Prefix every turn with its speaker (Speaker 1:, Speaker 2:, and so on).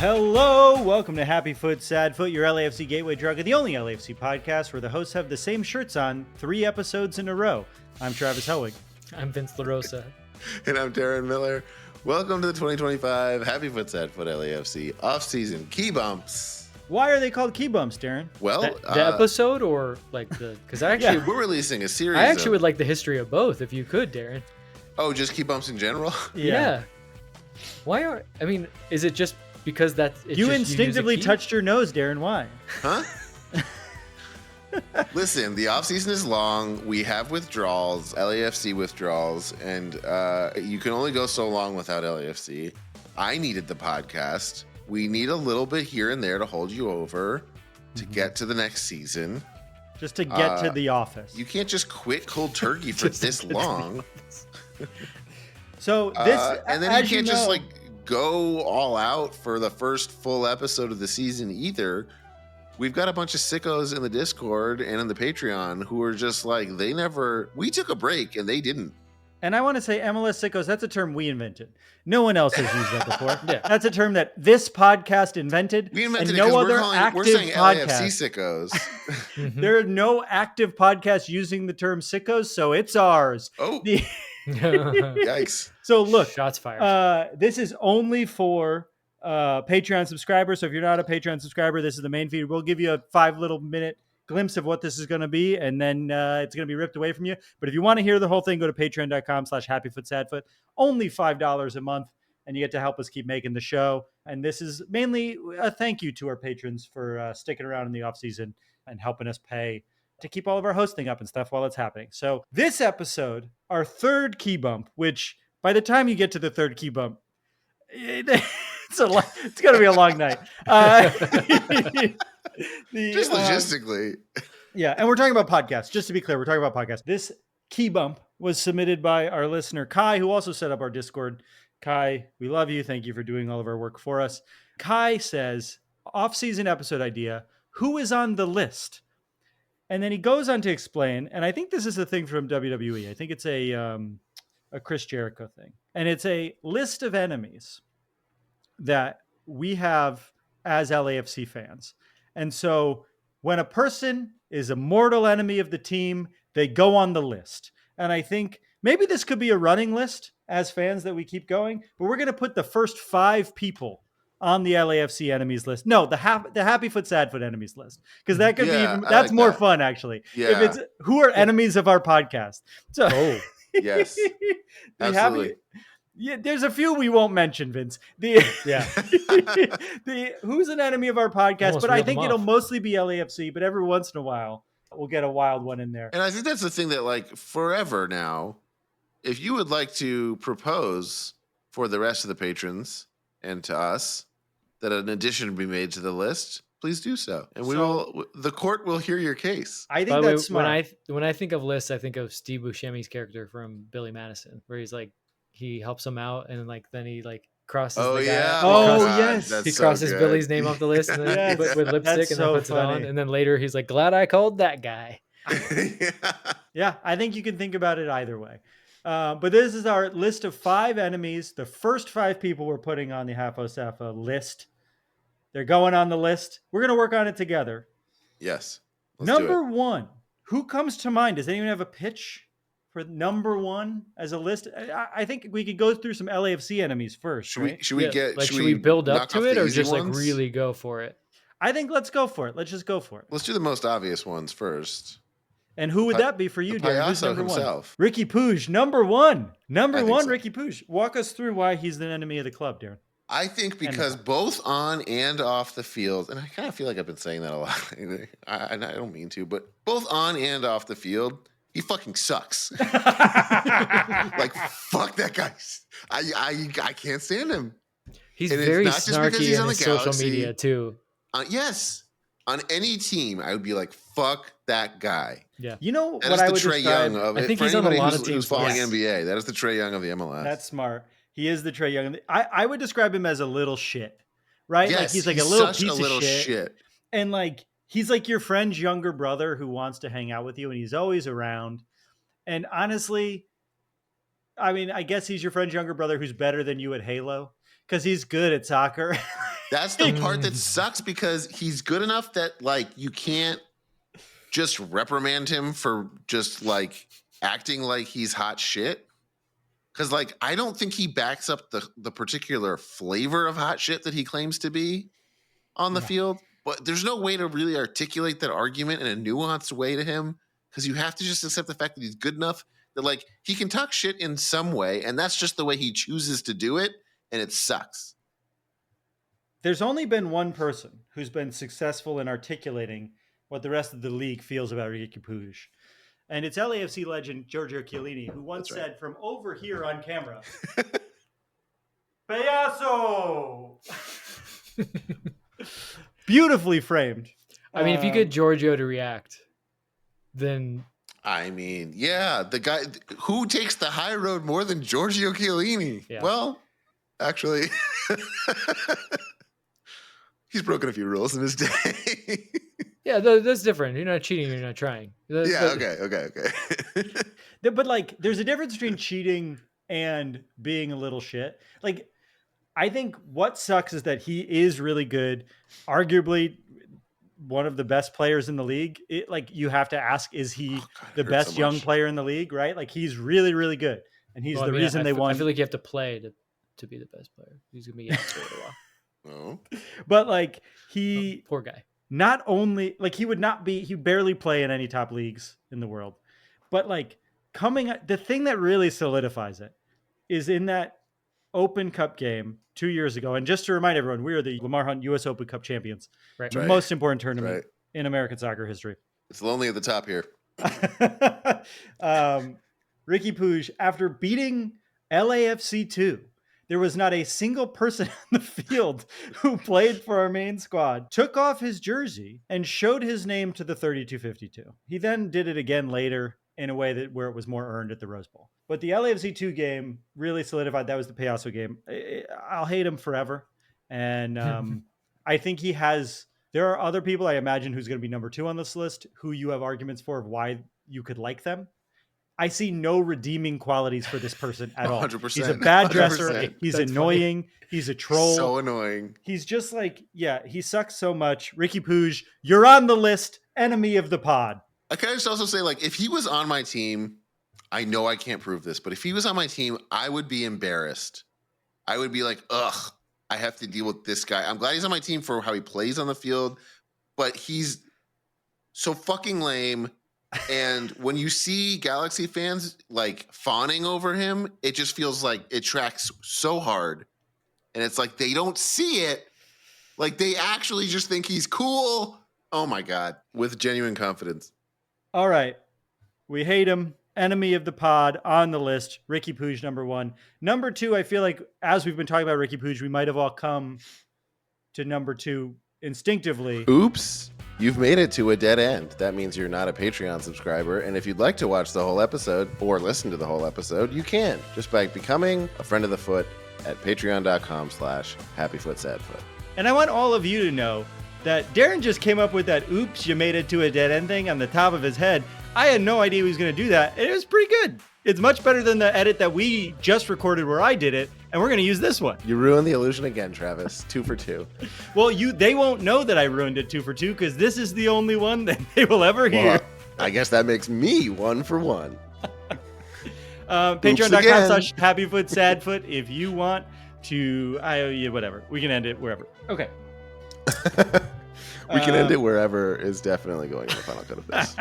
Speaker 1: Hello, welcome to HaFoSaFo, your LAFC gateway drug, and the only LAFC podcast where the hosts have the same shirts on 3 episodes in a row. I'm Travis Helwig.
Speaker 2: I'm Vince LaRosa.
Speaker 3: And I'm Darren Miller. Welcome to the 2025 HaFoSaFo LAFC off-season key bumps.
Speaker 1: Why are they called key bumps, Darren?
Speaker 3: Well,
Speaker 2: the episode or like the... Because actually,
Speaker 3: we're releasing a series.
Speaker 2: I actually would like the history of both, if you could, Darren.
Speaker 3: Oh, just key bumps in general?
Speaker 2: Yeah. Why are... I mean, is it just because that's...
Speaker 1: You instinctively touched your nose, Darren. Why?
Speaker 3: Huh? Listen, the offseason is long. We have withdrawals, LAFC withdrawals, and you can only go so long without LAFC. I needed the podcast. We need a little bit here and there to hold you over to get to the next season.
Speaker 1: Just to get to the office.
Speaker 3: You can't just quit cold turkey for this long.
Speaker 1: So this,
Speaker 3: and then you can't just like go all out for the first full episode of the season either. We've got a bunch of sickos in the Discord and in the Patreon who are just like, we took a break and they didn't.
Speaker 1: And I want to say MLS sickos, that's a term we invented. No one else has used that before. Yeah. That's a term that this podcast invented.
Speaker 3: We invented
Speaker 1: and
Speaker 3: it
Speaker 1: no other
Speaker 3: we're saying
Speaker 1: podcast.
Speaker 3: LAFC sickos.
Speaker 1: There are no active podcasts using the term sickos, so it's ours.
Speaker 3: Oh, yikes.
Speaker 1: So look,
Speaker 2: shots fired.
Speaker 1: This is only for Patreon subscribers. So if you're not a Patreon subscriber, this is the main feed. We'll give you a 5-minute glimpse of what this is going to be, and then it's going to be ripped away from you. But if you want to hear the whole thing, go to patreon.com/HaFoSaFo. Only $5 a month, and you get to help us keep making the show. And this is mainly a thank you to our patrons for sticking around in the off season and helping us pay to keep all of our hosting up and stuff while it's happening. So this episode, our third key bump, which by the time you get to the third key bump, it's going to be a long night.
Speaker 3: Just logistically.
Speaker 1: Yeah, and we're talking about podcasts. Just to be clear, we're talking about podcasts. This key bump was submitted by our listener, Kai, who also set up our Discord. Kai, we love you. Thank you for doing all of our work for us. Kai says, off-season episode idea, who is on the list? And then he goes on to explain, and I think this is a thing from WWE. I think it's a Chris Jericho thing. And it's a list of enemies that we have as LAFC fans. And so when a person is a mortal enemy of the team, they go on the list. And I think maybe this could be a running list as fans that we keep going, but we're going to put the first 5 people on the LAFC enemies list. No, the HaFoSaFo enemies list. Because that could be that's like more fun, actually.
Speaker 3: Yeah.
Speaker 1: If it's who are enemies of our podcast. So
Speaker 3: yes. Absolutely.
Speaker 1: Yeah, there's a few we won't mention, Vince. Who's an enemy of our podcast,
Speaker 2: Almost
Speaker 1: but I think it'll mostly be LAFC, but every once in a while we'll get a wild one in there.
Speaker 3: And I think that's the thing that, like, forever now, if you would like to propose for the rest of the patrons and to us that an addition be made to the list, please do so. And the court will hear your case.
Speaker 1: I think that's smart.
Speaker 2: When I think of lists, I think of Steve Buscemi's character from Billy Madison, where he's like, he helps him out, and then he like crosses the guy.
Speaker 3: Yeah.
Speaker 1: Yes.
Speaker 2: He crosses Billy's name off the list and then with lipstick and then puts it on. And then later he's like, glad I called that guy.
Speaker 1: Yeah, I think you can think about it either way. But this is our list of 5 enemies. The first 5 people we're putting on the HaFoSaFo list. They're going on the list. We're going to work on it together.
Speaker 3: Yes.
Speaker 1: Number 1. Who comes to mind? Does anyone have a pitch for number 1 as a list? I think we could go through some LAFC enemies first. Should
Speaker 3: we
Speaker 2: build up to it or just like really go for it?
Speaker 1: I think let's go for it. Let's just go for it.
Speaker 3: Let's do the most obvious ones first.
Speaker 1: And who would that be for you, Darren? Who's number
Speaker 3: himself.
Speaker 1: 1? Ricky Puig, number 1. Number 1, so. Ricky Puig. Walk us through why he's the enemy of the club, Darren.
Speaker 3: I think because both on and off the field, and I kind of feel like I've been saying that a lot. I don't mean to, but both on and off the field, he fucking sucks. Like, fuck that guy. I can't stand him.
Speaker 2: He's very snarky in his social media too.
Speaker 3: Yes. On any team, I would be like, fuck that guy.
Speaker 1: Yeah. You know
Speaker 3: that
Speaker 1: what I would
Speaker 3: describe? Young of it.
Speaker 2: I think he's on a lot of teams
Speaker 3: who's following NBA. That is the Trae Young of the MLS.
Speaker 1: That's smart. He is the Trae Young. I would describe him as a little shit, right?
Speaker 3: Yes,
Speaker 1: like he's like a little
Speaker 3: such
Speaker 1: piece
Speaker 3: a little
Speaker 1: of
Speaker 3: shit.
Speaker 1: And like he's like your friend's younger brother who wants to hang out with you, and he's always around. And honestly, I mean, I guess he's your friend's younger brother who's better than you at Halo because he's good at soccer.
Speaker 3: That's the part that sucks because he's good enough that like you can't just reprimand him for just like acting like he's hot shit. Because like I don't think he backs up the particular flavor of hot shit that he claims to be on the field. But there's no way to really articulate that argument in a nuanced way to him because you have to just accept the fact that he's good enough that like he can talk shit in some way, and that's just the way he chooses to do it, and it sucks.
Speaker 1: There's only been one person who's been successful in articulating what the rest of the league feels about Riqui Puig. And it's LAFC legend Giorgio Chiellini, who once said from over here on camera, Payaso! Beautifully framed.
Speaker 2: I mean, if you get Giorgio to react, then...
Speaker 3: I mean, yeah, the guy who takes the high road more than Giorgio Chiellini. Yeah. Well, actually... He's broken a few rules in his day.
Speaker 2: Yeah, that's different. You're not cheating. You're not trying.
Speaker 3: Okay.
Speaker 1: But like, there's a difference between cheating and being a little shit. Like, I think what sucks is that he is really good, arguably one of the best players in the league. Like, you have to ask, is he the best young player in the league? Right? Like, he's really, really good, and he's reason they won.
Speaker 2: I feel like you have to play to be the best player. He's gonna be out for a while.
Speaker 3: Oh.
Speaker 1: But like
Speaker 2: poor guy.
Speaker 1: Not only like he barely play in any top leagues in the world, but like the thing that really solidifies it is in that Open Cup game 2 years ago. And just to remind everyone, we are the Lamar Hunt US Open Cup champions.
Speaker 2: Right.
Speaker 1: The most important tournament in American soccer history.
Speaker 3: It's lonely at the top here.
Speaker 1: Riqui Puig, after beating LAFC 2, there was not a single person on the field who played for our main squad, took off his jersey, and showed his name to the 3252. He then did it again later in a way where it was more earned at the Rose Bowl. But the LAFC 2 game really solidified that was the Payaso game. I'll hate him forever. And I think there are other people I imagine who's going to be number 2 on this list who you have arguments for of why you could like them. I see no redeeming qualities for this person at all.
Speaker 3: 100%.
Speaker 1: He's a bad dresser.
Speaker 3: 100%.
Speaker 1: He's annoying. Funny. He's a troll.
Speaker 3: So annoying.
Speaker 1: He's just like, he sucks so much. Riqui Puig, you're on the list. Enemy of the pod.
Speaker 3: I can just also say, like, if he was on my team, I know I can't prove this, but if he was on my team, I would be embarrassed. I would be like, ugh, I have to deal with this guy. I'm glad he's on my team for how he plays on the field, but he's so fucking lame. And when you see Galaxy fans like fawning over him, it just feels like it tracks so hard. And it's like they don't see it. Like they actually just think he's cool. Oh my God. With genuine confidence.
Speaker 1: All right. We hate him. Enemy of the pod on the list. Riqui Puig, number 1. Number 2, I feel like as we've been talking about Riqui Puig, we might have all come to number 2 instinctively.
Speaker 3: Oops. You've made it to a dead end. That means you're not a Patreon subscriber. And if you'd like to watch the whole episode or listen to the whole episode, you can just by becoming a friend of the foot at patreon.com/HappyFootSadFoot.
Speaker 1: And I want all of you to know that Darren just came up with that oops, you made it to a dead end thing on the top of his head. I had no idea he was going to do that. And it was pretty good. It's much better than the edit that we just recorded where I did it. And we're going to use this one.
Speaker 3: You ruined the illusion again, Travis. 2 for 2.
Speaker 1: Well, they won't know that I ruined it 2 for 2 because this is the only one that they will ever hear.
Speaker 3: Well, I guess that makes me 1 for 1.
Speaker 1: Patreon.com/HappyFootSadFoot if you want to, whatever. We can end it wherever. Okay.
Speaker 3: We can end it wherever is definitely going in the final cut of this.